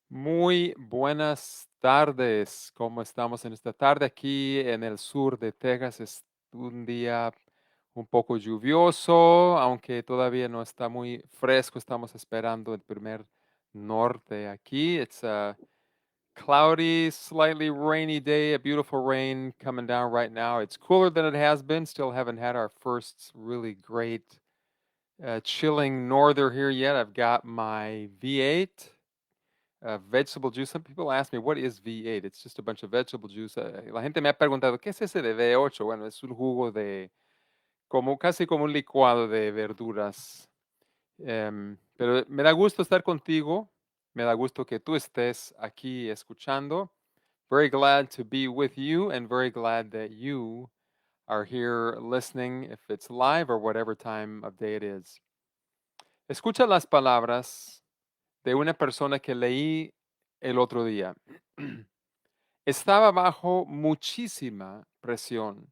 Muy buenas tardes. ¿Cómo estamos en esta tarde? Aquí en el sur de Texas es un día un poco lluvioso, aunque todavía no está muy fresco. Estamos esperando el primer norte aquí. It's a cloudy, slightly rainy day, a beautiful rain coming down right now. It's cooler than it has been. Still haven't had our first really great chilling norther here yet. I've got my V8 vegetable juice. Some people ask me, what is V8? It's just a bunch of vegetable juice. La gente me ha preguntado, ¿qué es ese de V8? Bueno, es un jugo de, como casi como un licuado de verduras. Pero me da gusto estar contigo. Me da gusto que tú estés aquí escuchando. Very glad to be with you and very glad that you are here listening, if it's live or whatever time of day it is. Escucha las palabras de una persona que leí el otro día. Estaba bajo muchísima presión.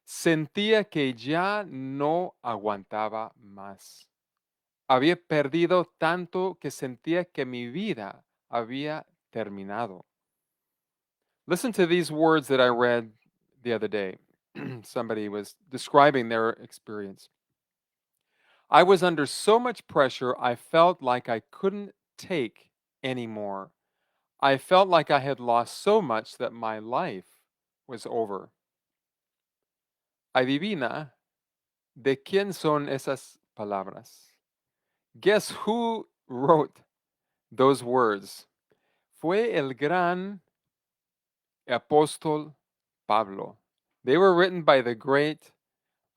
Sentía que ya no aguantaba más. Había perdido tanto que sentía que mi vida había terminado. Listen to these words that I read the other day. Somebody was describing their experience. I was under so much pressure, I felt like I couldn't take anymore. I felt like I had lost so much that my life was over. Adivina de quién son esas palabras. Guess who wrote those words? Fue el gran apóstol Pablo. They were written by the great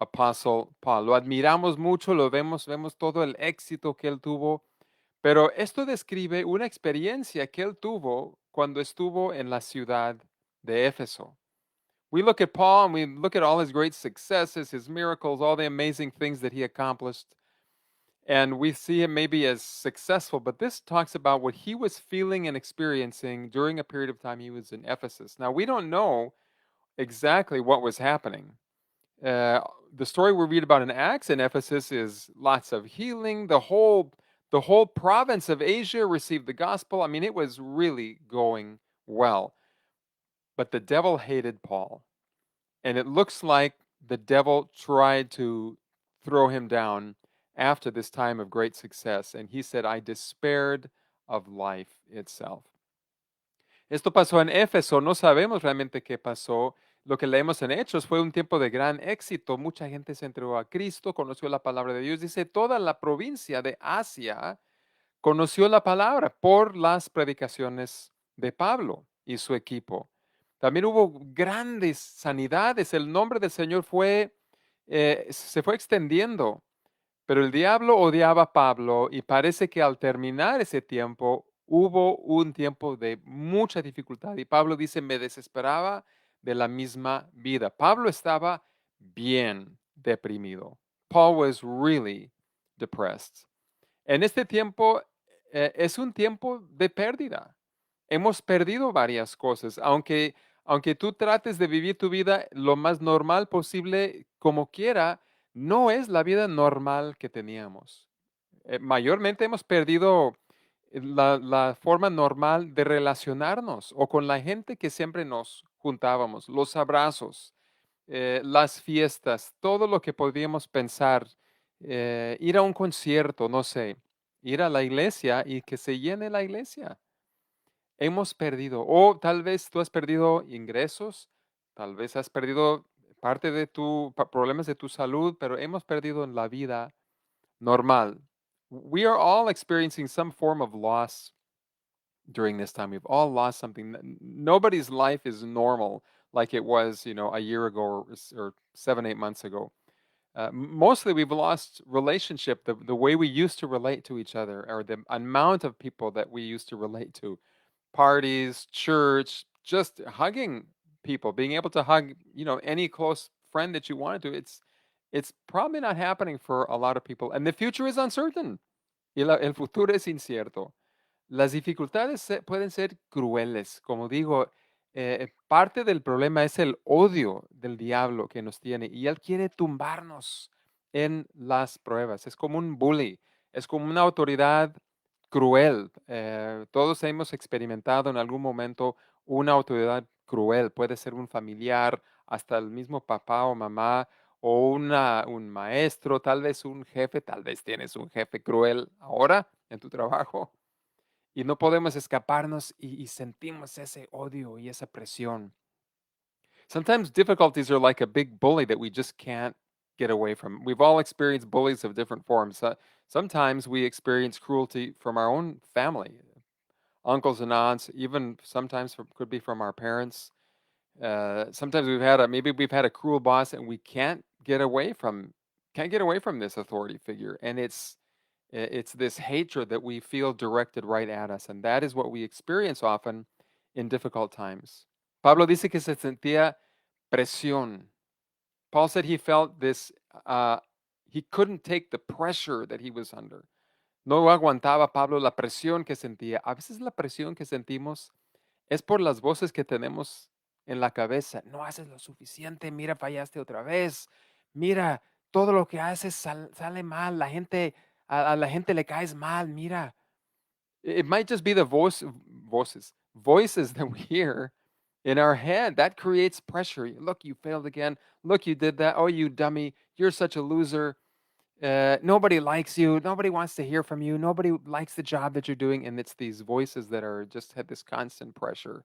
apostle Paul. Lo admiramos mucho, lo vemos todo el éxito que él tuvo, pero esto describe una experiencia que él tuvo cuando estuvo en la ciudad de Éfeso. We look at Paul and we look at all his great successes, his miracles, all the amazing things that he accomplished, and we see him maybe as successful, but this talks about what he was feeling and experiencing during a period of time he was in Ephesus. Now, we don't know exactly what was happening. Uh, the story we read about in Acts in Ephesus is lots of healing. The whole province of Asia received the gospel. I mean, it was really going well. But the devil hated Paul. And it looks like the devil tried to throw him down after this time of great success. And he said, I despaired of life itself. Esto pasó en Éfeso, no sabemos realmente qué pasó. Lo que leemos en Hechos fue un tiempo de gran éxito. Mucha gente se entregó a Cristo, conoció la palabra de Dios. Dice, toda la provincia de Asia conoció la palabra por las predicaciones de Pablo y su equipo. También hubo grandes sanidades. El nombre del Señor se fue extendiendo, pero el diablo odiaba a Pablo y parece que al terminar ese tiempo hubo un tiempo de mucha dificultad. Y Pablo dice, me desesperaba de la misma vida. Pablo estaba bien deprimido. Paul was really depressed. En este tiempo es un tiempo de pérdida. Hemos perdido varias cosas, aunque tú trates de vivir tu vida lo más normal posible, como quiera, no es la vida normal que teníamos. Mayormente hemos perdido la forma normal de relacionarnos o con la gente que siempre nos juntábamos, los abrazos, las fiestas, todo lo que podíamos pensar, ir a un concierto, no sé, ir a la iglesia y que se llene la iglesia. Hemos perdido, o tal vez tú has perdido ingresos, tal vez has perdido parte de problemas de tu salud, pero hemos perdido en la vida normal. We are all experiencing some form of loss during this time. We've all lost something. Nobody's life is normal like it was, a year ago or 7, 8 months ago. Mostly we've lost relationship, the way we used to relate to each other, or the amount of people that we used to relate to. Parties, church, just hugging people, being able to hug, any close friend that you wanted to. It's probably not happening for a lot of people. And the future is uncertain. El futuro es incierto. Las dificultades pueden ser crueles. Como digo, parte del problema es el odio del diablo que nos tiene y él quiere tumbarnos en las pruebas. Es como un bully, es como una autoridad cruel. Todos hemos experimentado en algún momento una autoridad cruel. Puede ser un familiar, hasta el mismo papá o mamá, o un maestro, tal vez un jefe, tal vez tienes un jefe cruel ahora en tu trabajo. Y no podemos escaparnos y sentimos ese odio y esa presión. Sometimes difficulties are like a big bully that we just can't get away from. We've all experienced bullies of different forms. Sometimes we experience cruelty from our own family, uncles and aunts, even sometimes could be from our parents. Sometimes maybe we've had a cruel boss and we can't get away from this authority figure, and it's this hatred that we feel directed right at us, and that is what we experience often in difficult times. Pablo dice que se sentía presión. Paul said he felt this, he couldn't take the pressure that he was under. No aguantaba Pablo la presión que sentía. A veces la presión que sentimos es por las voces que tenemos en la cabeza. No haces lo suficiente, mira, fallaste otra vez. Mira, todo lo que haces sale mal. A la gente le caes mal, mira. It might just be the voices that we hear in our head. That creates pressure. Look, you failed again. Look, you did that. Oh, you dummy. You're such a loser. Nobody likes you. Nobody wants to hear from you. Nobody likes the job that you're doing. And it's these voices that are just had this constant pressure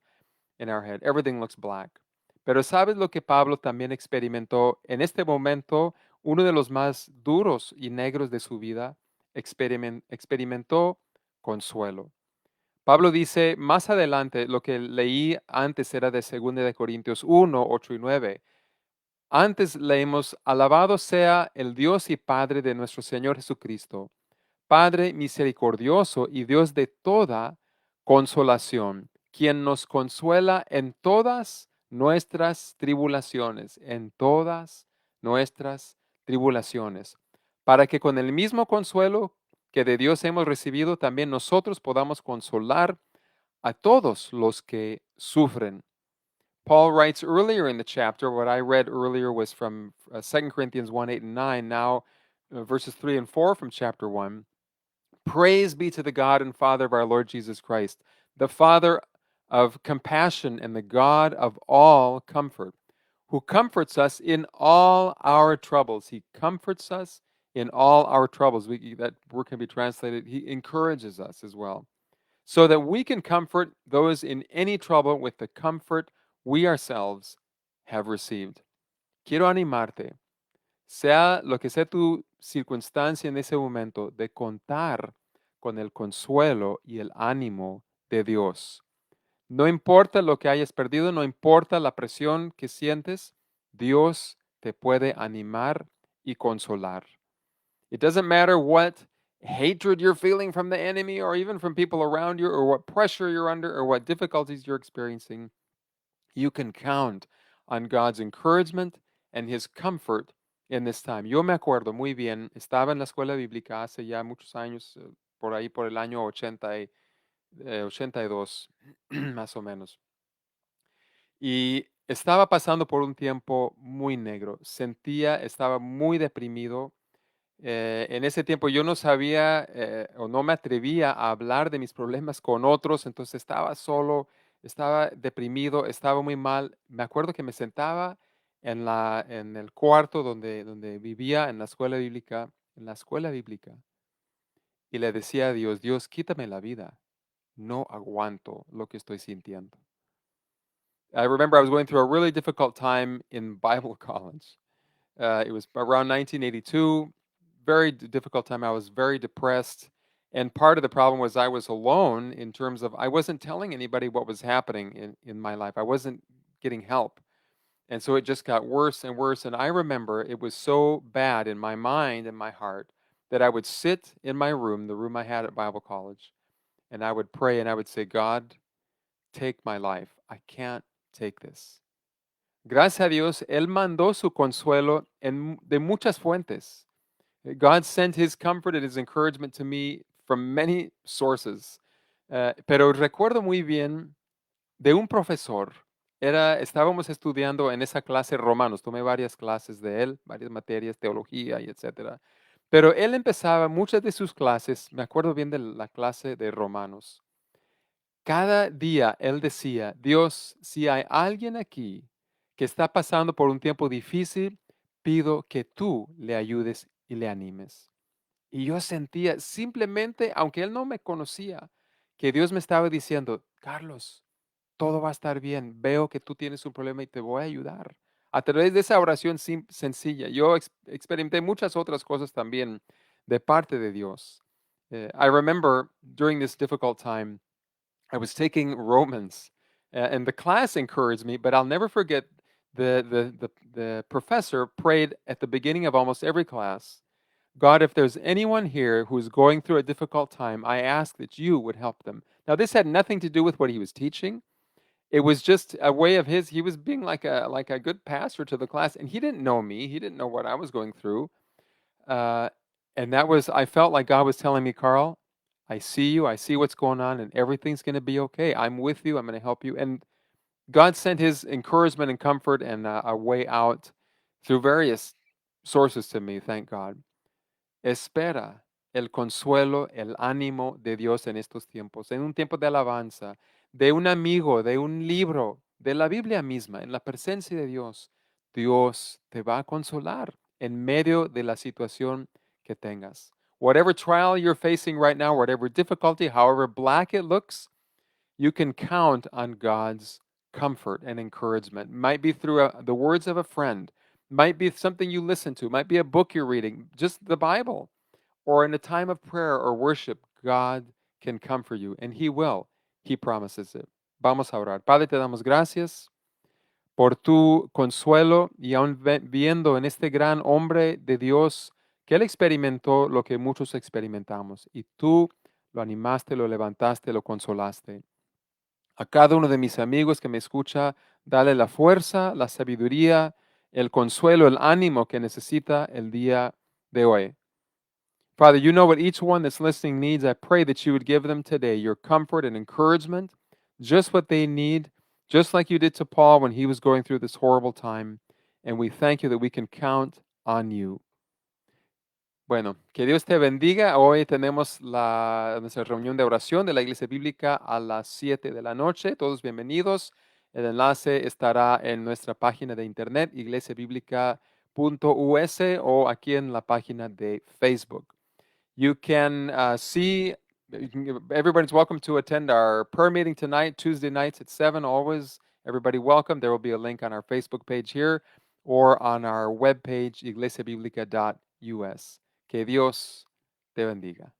in our head. Everything looks black. Pero ¿sabes lo que Pablo también experimentó en este momento? Uno de los más duros y negros de su vida, experimentó consuelo. Pablo dice más adelante, lo que leí antes era de 2 de Corintios 1, 8 y 9. Antes leemos, alabado sea el Dios y Padre de nuestro Señor Jesucristo, Padre misericordioso y Dios de toda consolación, quien nos consuela en todas nuestras tribulaciones, en todas nuestras tribulaciones, para que con el mismo consuelo que de Dios hemos recibido, también nosotros podamos consolar a todos los que sufren. Paul writes earlier in the chapter, what I read earlier was from 2 Corinthians 1, 8 and 9, now verses 3 and 4 from chapter 1. Praise be to the God and Father of our Lord Jesus Christ, the Father of compassion and the God of all comfort, who comforts us in all our troubles. He comforts us in all our troubles. That word can be translated, he encourages us as well, so that we can comfort those in any trouble with the comfort we ourselves have received. Quiero animarte, sea lo que sea tu circunstancia en ese momento, de contar con el consuelo y el ánimo de Dios. No importa lo que hayas perdido, no importa la presión que sientes, Dios te puede animar y consolar. It doesn't matter what hatred you're feeling from the enemy or even from people around you, or what pressure you're under, or what difficulties you're experiencing. You can count on God's encouragement and His comfort in this time. Yo me acuerdo muy bien, estaba en la escuela bíblica hace ya muchos años, por ahí por el año 82, más o menos. Y estaba pasando por un tiempo muy negro. Estaba muy deprimido. En ese tiempo yo no sabía o no me atrevía a hablar de mis problemas con otros, entonces estaba solo, estaba deprimido, estaba muy mal. Me acuerdo que me sentaba en el cuarto donde vivía en la escuela bíblica, y le decía a Dios, Dios, quítame la vida, no aguanto lo que estoy sintiendo. I remember I was going through a really difficult time in Bible college. It was around 1982, very difficult time. I was very depressed. And part of the problem was I was alone in terms of I wasn't telling anybody what was happening in my life. I wasn't getting help. And so it just got worse and worse. And I remember it was so bad in my mind and my heart that I would sit in my room, the room I had at Bible college, and I would pray and I would say, God, take my life. I can't take this. Gracias a Dios, Él mandó su consuelo de muchas fuentes. God sent His comfort and His encouragement to me from many sources. Pero recuerdo muy bien de un profesor. Estábamos estudiando en esa clase Romanos. Tomé varias clases de él, varias materias, teología y etcétera. Pero él empezaba muchas de sus clases, me acuerdo bien de la clase de Romanos. Cada día él decía, Dios, si hay alguien aquí que está pasando por un tiempo difícil, pido que tú le ayudes y le animes. Y yo sentía simplemente, aunque él no me conocía, que Dios me estaba diciendo, Carlos, todo va a estar bien. Veo que tú tienes un problema y te voy a ayudar. A través de esa oración sencilla, yo experimenté muchas otras cosas también de parte de Dios. I remember during this difficult time, I was taking Romans, and the class encouraged me, but I'll never forget the professor prayed at the beginning of almost every class, God, if there's anyone here who's going through a difficult time, I ask that you would help them. Now, this had nothing to do with what he was teaching. It was just a way of his. He was being like a good pastor to the class, and he didn't know me. He didn't know what I was going through, uh, and that was. I felt like God was telling me, Carl, I see you. I see what's going on, and everything's going to be okay. I'm with you. I'm going to help you. And God sent His encouragement and comfort and a way out through various sources to me. Thank God. Espera el consuelo, el ánimo de Dios en estos tiempos, en un tiempo de alabanza, de un amigo, de un libro, de la Biblia misma, en la presencia de Dios. Dios te va a consolar en medio de la situación que tengas. Whatever trial you're facing right now, whatever difficulty, however black it looks, you can count on God's comfort and encouragement. Might be through the words of a friend, might be something you listen to, might be a book you're reading, just the Bible, or in a time of prayer or worship. God can comfort you, and He will. He promises it. Vamos a orar. Padre, te damos gracias por tu consuelo y aún viendo en este gran hombre de Dios que él experimentó lo que muchos experimentamos y tú lo animaste, lo levantaste, lo consolaste. A cada uno de mis amigos que me escucha, dale la fuerza, la sabiduría, el consuelo, el ánimo que necesita el día de hoy. Father, you know what each one that's listening needs. I pray that you would give them today your comfort and encouragement, just what they need, just like you did to Paul when he was going through this horrible time. And we thank you that we can count on you. Bueno, que Dios te bendiga. Hoy tenemos nuestra reunión de oración de la Iglesia Bíblica a las 7 de la noche. Todos bienvenidos. El enlace estará en nuestra página de internet, iglesiabiblica.us, o aquí en la página de Facebook. You can everybody's welcome to attend our prayer meeting tonight, Tuesday nights at 7, always. Everybody welcome. There will be a link on our Facebook page here or on our webpage, iglesiabiblica.us. Que Dios te bendiga.